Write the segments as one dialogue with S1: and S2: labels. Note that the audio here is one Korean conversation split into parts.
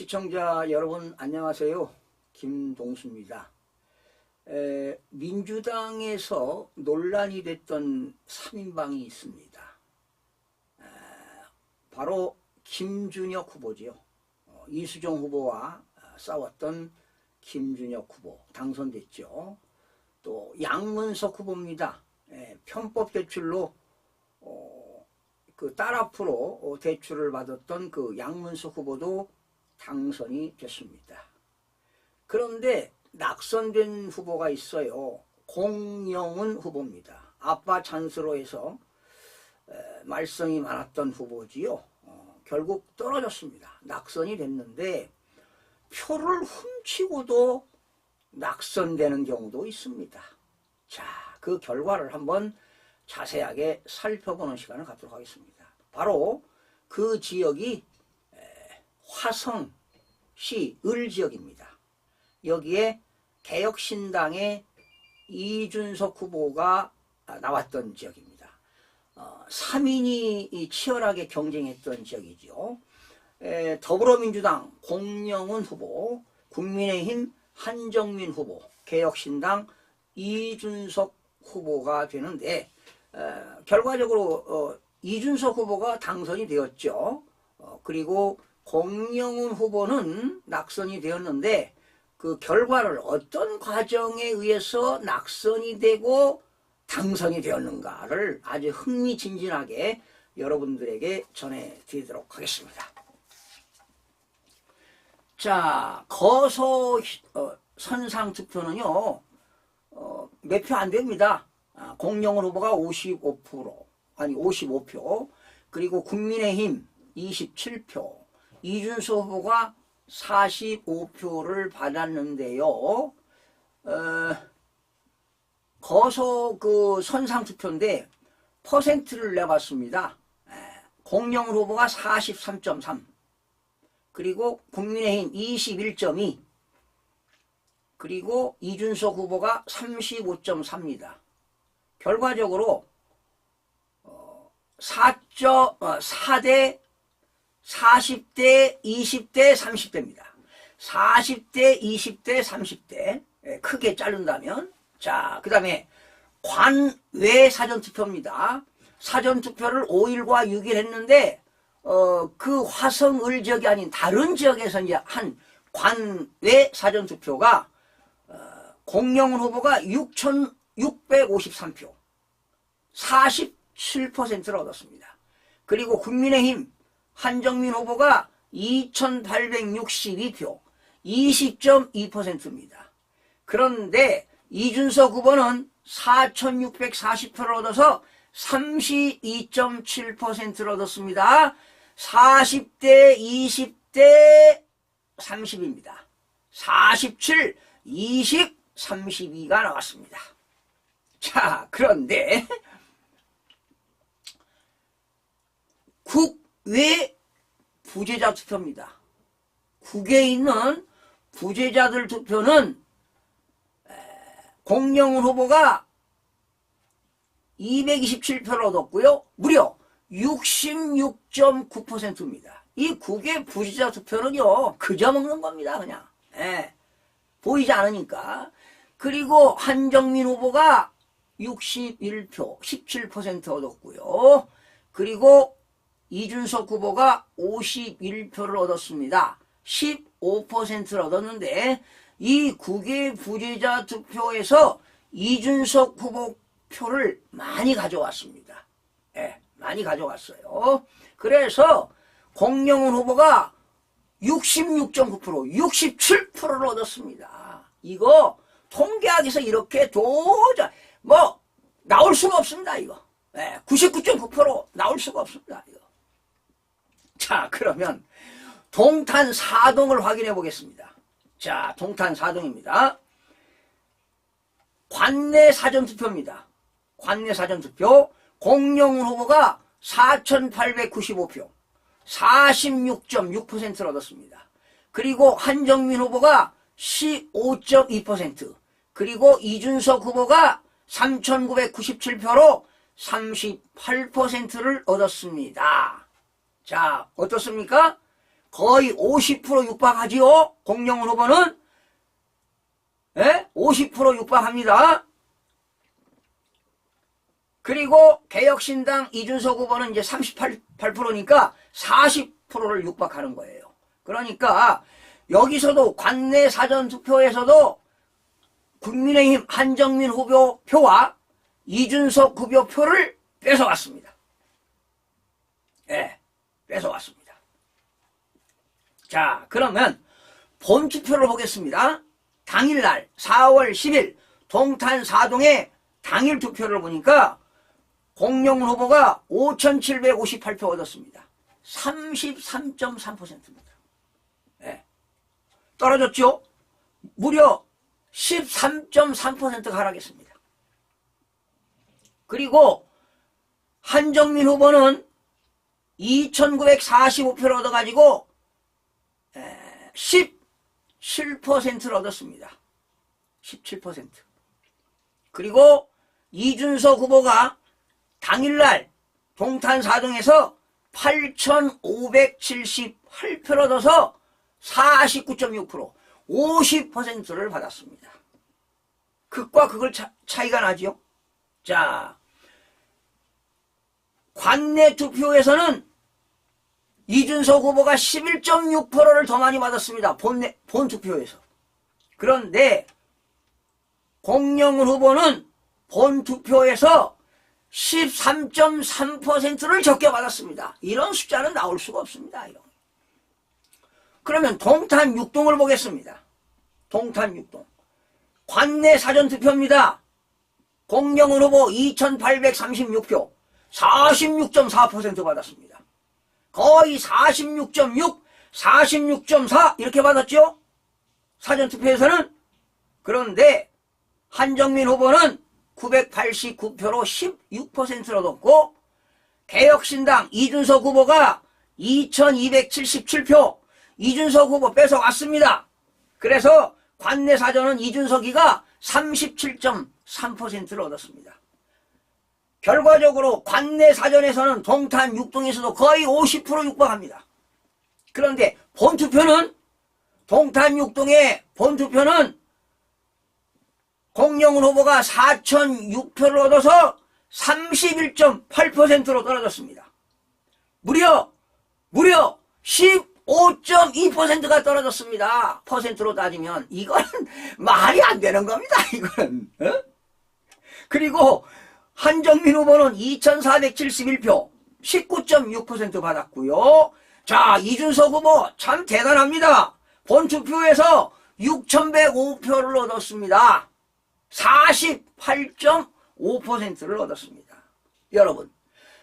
S1: 시청자 여러분 안녕하세요. 김동수입니다. 민주당에서 논란이 됐던 3인방이 있습니다. 바로 김준혁 후보지요. 이수정 후보와 싸웠던 김준혁 후보 당선됐죠. 또 양문석 후보입니다. 편법 대출로 그 딸 앞으로 대출을 받았던 그 양문석 후보도 당선이 됐습니다. 그런데 낙선된 후보가 있어요. 공영훈 후보입니다. 아빠 찬스로 해서 말썽이 많았던 후보지요. 결국 떨어졌습니다. 낙선이 됐는데 표를 훔치고도 낙선되는 경우도 있습니다. 자, 그 결과를 한번 자세하게 살펴보는 시간을 갖도록 하겠습니다. 바로 그 지역이 화성시 을지역입니다. 여기에 개혁신당의 이준석 후보가 나왔던 지역입니다. 3인이 치열하게 경쟁했던 지역이죠. 더불어민주당 공영훈 후보, 국민의힘 한정민 후보, 개혁신당 이준석 후보가 되는데 결과적으로 이준석 후보가 당선이 되었죠. 그리고 공영훈 후보는 낙선이 되었는데 그 결과를 어떤 과정에 의해서 낙선이 되고 당선이 되었는가를 아주 흥미진진하게 여러분들에게 전해드리도록 하겠습니다. 자, 거소 선상투표는요 몇 표 안 됩니다. 공영훈 후보가 55표, 그리고 국민의힘 27표, 이준석 후보가 45표를 받았는데요. 거소 그 선상투표인데 퍼센트를 내봤습니다. 공영훈 후보가 43.3, 그리고 국민의힘 21.2, 그리고 이준석 후보가 35.4입니다. 결과적으로 4대 40대 20대 30대입니다. 40대 20대 30대 크게 자른다면, 자, 그 다음에 관외 사전투표입니다. 사전투표를 5일과 6일 했는데 그 화성을 지역이 아닌 다른 지역에서 이제 한 관외 사전투표가 공영훈 후보가 6,653표 47%를 얻었습니다. 그리고 국민의힘 한정민 후보가 2,862표 20.2%입니다. 그런데 이준석 후보는 4,640표를 얻어서 32.7%를 얻었습니다. 40대 20대 30입니다. 47, 20, 32가 나왔습니다. 자, 그런데 국외 부재자 투표입니다. 국외에 있는 부재자들 투표는 공영훈 후보가 227표를 얻었고요. 무려 66.9%입니다. 이 국외 부재자 투표는요, 그저 먹는 겁니다, 그냥. 보이지 않으니까. 그리고 한정민 후보가 61표, 17% 얻었고요. 그리고 이준석 후보가 51표를 얻었습니다. 15%를 얻었는데 이 국외 부재자 투표에서 이준석 후보 표를 많이 가져왔습니다. 많이 가져왔어요. 그래서 공영훈 후보가 66.9%, 67%를 얻었습니다. 이거 통계학에서 이렇게 도저히 나올 수가 없습니다. 이거 99.9% 나올 수가 없습니다. 이거. 자, 그러면 동탄 4동을 확인해 보겠습니다. 자, 동탄 4동입니다. 관내 사전투표입니다. 관내 사전투표 공영훈 후보가 4,895표 46.6%를 얻었습니다. 그리고 한정민 후보가 15.2%, 그리고 이준석 후보가 3,997표로 38%를 얻었습니다. 자, 어떻습니까? 거의 50% 육박하지요. 공영훈 후보는 50% 육박합니다. 그리고 개혁신당 이준석 후보는 이제 38%니까 40%를 육박하는 거예요. 그러니까 여기서도 관내 사전투표에서도 국민의힘 한정민 후보 표와 이준석 후보 표를 뺏어왔습니다. 뺏어왔습니다. 자, 그러면 본투표를 보겠습니다. 당일날 4월 10일 동탄 4동의 당일 투표를 보니까 공영훈 후보가 5,758표 얻었습니다. 33.3%입니다. 떨어졌죠? 무려 13.3%가 하락했습니다. 그리고 한정민 후보는 2,945표를 얻어가지고 17%를 얻었습니다. 17%. 그리고 이준석 후보가 당일날 동탄 4동에서 8,578표를 얻어서 49.6%, 50%를 받았습니다. 극과 극을 차이가 나지요. 자, 관내 투표에서는 이준석 후보가 11.6%를 더 많이 받았습니다. 본 투표에서. 그런데 공영훈 후보는 본 투표에서 13.3%를 적게 받았습니다. 이런 숫자는 나올 수가 없습니다. 그러면 동탄 6동을 보겠습니다. 동탄 6동. 관내 사전투표입니다. 공영훈 후보 2,836표, 46.4% 받았습니다. 거의 46.6, 46.4 이렇게 받았죠? 사전투표에서는. 그런데 한정민 후보는 989표로 16%를 얻었고, 개혁신당 이준석 후보가 2,277표, 이준석 후보 뺏어왔습니다. 그래서 관내 사전은 이준석이가 37.3%를 얻었습니다. 결과적으로 관내 사전에서는 동탄 6동에서도 거의 50% 육박합니다. 그런데 본투표는 동탄 6동의 본투표는 공영훈 후보가 4,006표를 얻어서 31.8%로 떨어졌습니다. 무려 15.2%가 떨어졌습니다. 퍼센트로 따지면 이건 말이 안 되는 겁니다. 이건. 그리고 한정민 후보는 2,471표 19.6% 받았고요. 자, 이준석 후보 참 대단합니다. 본투표에서 6,105표를 얻었습니다. 48.5%를 얻었습니다. 여러분,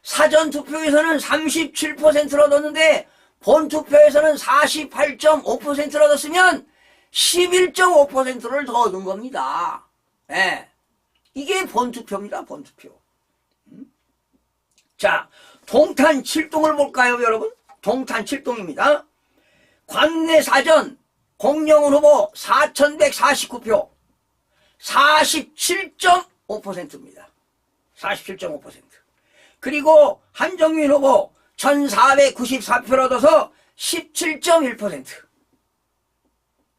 S1: 사전투표에서는 37%를 얻었는데 본투표에서는 48.5%를 얻었으면 11.5%를 더 얻은 겁니다. 이게 본투표입니다. 본투표. 자, 동탄 7동을 볼까요, 여러분? 동탄 7동입니다. 관내 사전 공영훈 후보 4,149표, 47.5%입니다. 47.5%. 그리고 한정민 후보 1,494표를 얻어서 17.1%.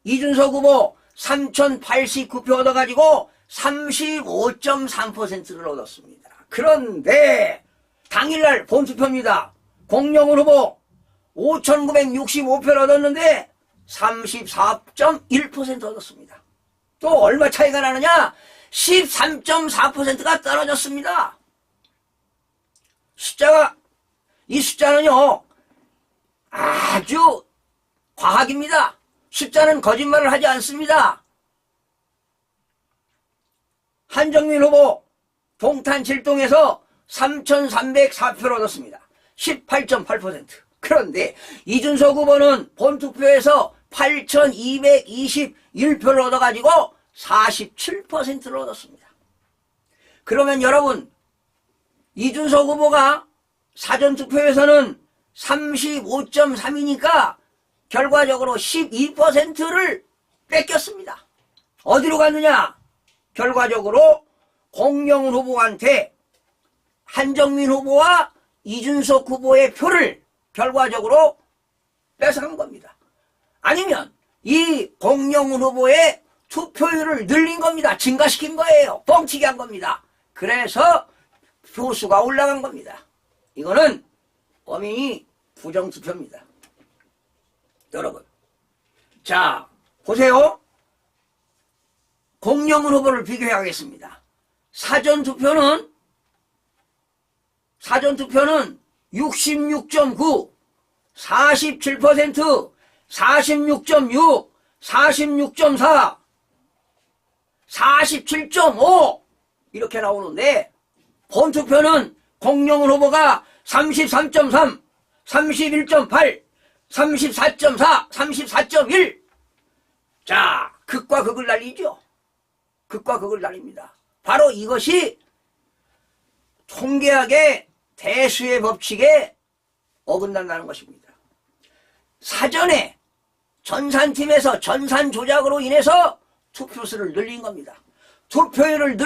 S1: 이준석 후보 3,089표 얻어가지고 35.3%를 얻었습니다. 그런데 당일날 본투표입니다. 공영훈 후보 5,965표를 얻었는데 34.1% 얻었습니다. 또 얼마 차이가 나느냐? 13.4%가 떨어졌습니다. 이 숫자는요, 아주 과학입니다. 숫자는 거짓말을 하지 않습니다. 한정민 후보 동탄 7동에서 3,304표를 얻었습니다. 18.8%. 그런데 이준석 후보는 본투표에서 8,221표를 얻어가지고 47%를 얻었습니다. 그러면 여러분, 이준석 후보가 사전투표에서는 35.3이니까 결과적으로 12%를 뺏겼습니다. 어디로 갔느냐? 결과적으로 공영훈 후보한테 한정민 후보와 이준석 후보의 표를 결과적으로 뺏어간 겁니다. 아니면 이 공영훈 후보의 투표율을 늘린 겁니다. 증가시킨 거예요. 뻥치기 한 겁니다. 그래서 표수가 올라간 겁니다. 이거는 엄연히 부정투표입니다. 여러분, 자 보세요. 공영훈 후보를 비교해야겠습니다. 사전투표는 66.9, 47%, 46.6, 46.4, 47.5 이렇게 나오는데 본투표는 공영훈 후보가 33.3, 31.8, 34.4, 34.1. 자, 극과 극을 날리죠. 극과 극을 날립니다. 바로 이것이 통계학의 대수의 법칙에 어긋난다는 것입니다. 사전에 전산팀에서 전산 조작으로 인해서 투표수를 늘린 겁니다. 투표율을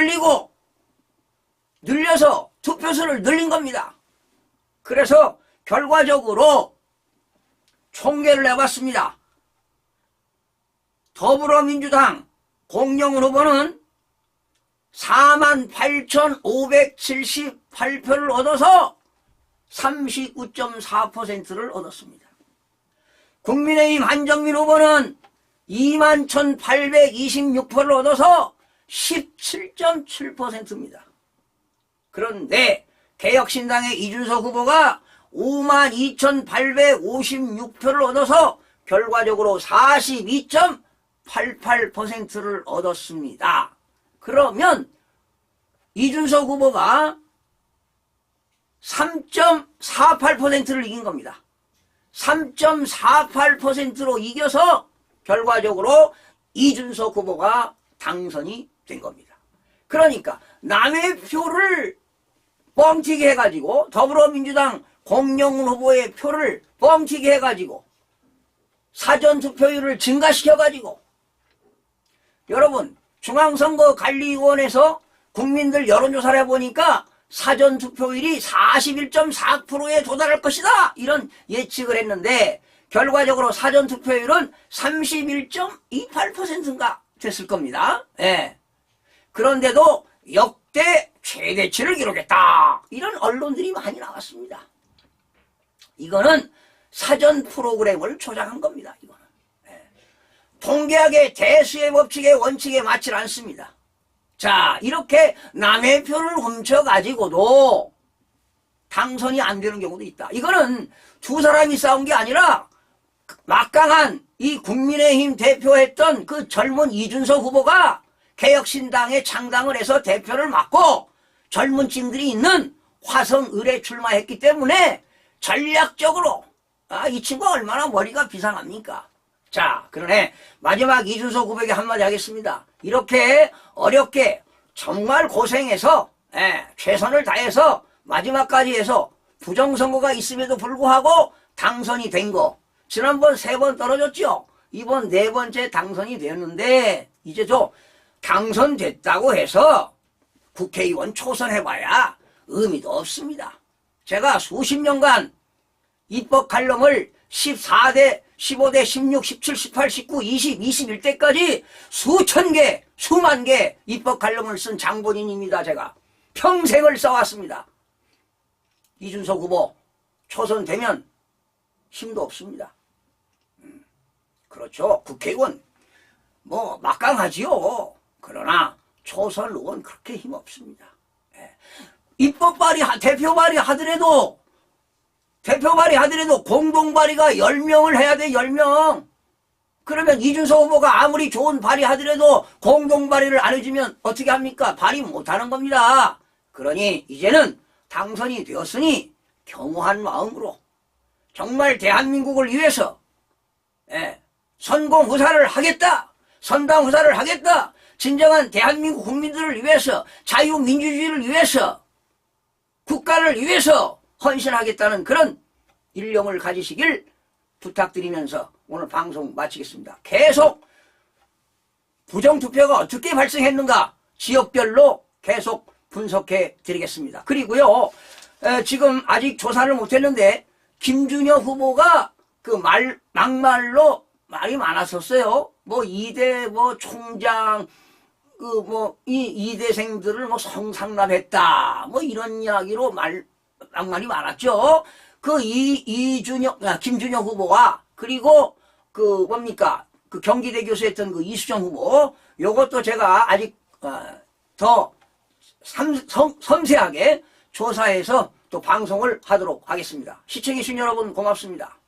S1: 늘려서 투표수를 늘린 겁니다. 그래서 결과적으로 총계를 해봤습니다. 더불어민주당 공영훈 후보는 48,578표를 얻어서 39.4%를 얻었습니다. 국민의힘 한정민 후보는 21,826표를 얻어서 17.7%입니다. 그런데 개혁신당의 이준석 후보가 52,856표를 얻어서 결과적으로 42.88%를 얻었습니다. 그러면 이준석 후보가 3.48%를 이긴 겁니다. 3.48%로 이겨서 결과적으로 이준석 후보가 당선이 된 겁니다. 그러니까 남의 표를 뻥튀기 해가지고 더불어민주당 공영훈 후보의 표를 뻥튀기 해가지고 사전투표율을 증가시켜가지고 여러분 중앙선거관리위원회에서 국민들 여론조사를 해보니까 사전투표율이 41.4%에 도달할 것이다 이런 예측을 했는데 결과적으로 사전투표율은 31.28%인가 됐을 겁니다. 예. 그런데도 역대 최대치를 기록했다 이런 언론들이 많이 나왔습니다. 이거는 사전 프로그램을 조작한 겁니다. 이거는 통계학의 대수의 법칙의 원칙에 맞지 않습니다. 자, 이렇게 남의 표를 훔쳐가지고도 당선이 안 되는 경우도 있다. 이거는 두 사람이 싸운 게 아니라 막강한 이 국민의힘 대표했던 그 젊은 이준석 후보가 개혁신당에 창당을 해서 대표를 맡고 젊은 층들이 있는 화성을에 출마했기 때문에 전략적으로 이 친구가 얼마나 머리가 비상합니까? 자, 그러네 마지막 이준석 후보에게 한마디 하겠습니다. 이렇게 어렵게 정말 고생해서 최선을 다해서 마지막까지 해서 부정선거가 있음에도 불구하고 당선이 된 거 지난번 3번 떨어졌죠. 이번 4번째 당선이 되었는데 이제 당선됐다고 해서 국회의원 초선해봐야 의미도 없습니다. 제가 수십 년간 입법 칼럼을 14대, 15대, 16, 17, 18, 19, 20, 21대까지 수천 개, 수만 개 입법 칼럼을 쓴 장본인입니다. 제가 평생을 써왔습니다. 이준석 후보 초선되면 힘도 없습니다. 그렇죠. 국회의원 막강하지요. 그러나 초선 의원 그렇게 힘없습니다. 입법 발의, 대표 발의하더라도 공동 발의가 10명을 해야 돼. 10명. 그러면 이준석 후보가 아무리 좋은 발의하더라도 공동 발의를 안 해주면 어떻게 합니까? 발의 못하는 겁니다. 그러니 이제는 당선이 되었으니 겸허한 마음으로 정말 대한민국을 위해서 선공후사를 하겠다. 선당후사를 하겠다. 진정한 대한민국 국민들을 위해서 자유민주주의를 위해서 국가를 위해서 헌신하겠다는 그런 일념을 가지시길 부탁드리면서 오늘 방송 마치겠습니다. 계속 부정투표가 어떻게 발생했는가 지역별로 계속 분석해 드리겠습니다. 그리고요 지금 아직 조사를 못했는데 김준혁 후보가 막말로 말이 많았었어요. 뭐 이대 뭐 총장 이대생들을 뭐 성상납했다. 뭐 이런 이야기로 막말이 많았죠. 김준영 후보와 그리고 그 경기대 교수였던 그 이수정 후보, 요것도 제가 아직 더 섬세하게 조사해서 또 방송을 하도록 하겠습니다. 시청해주신 여러분 고맙습니다.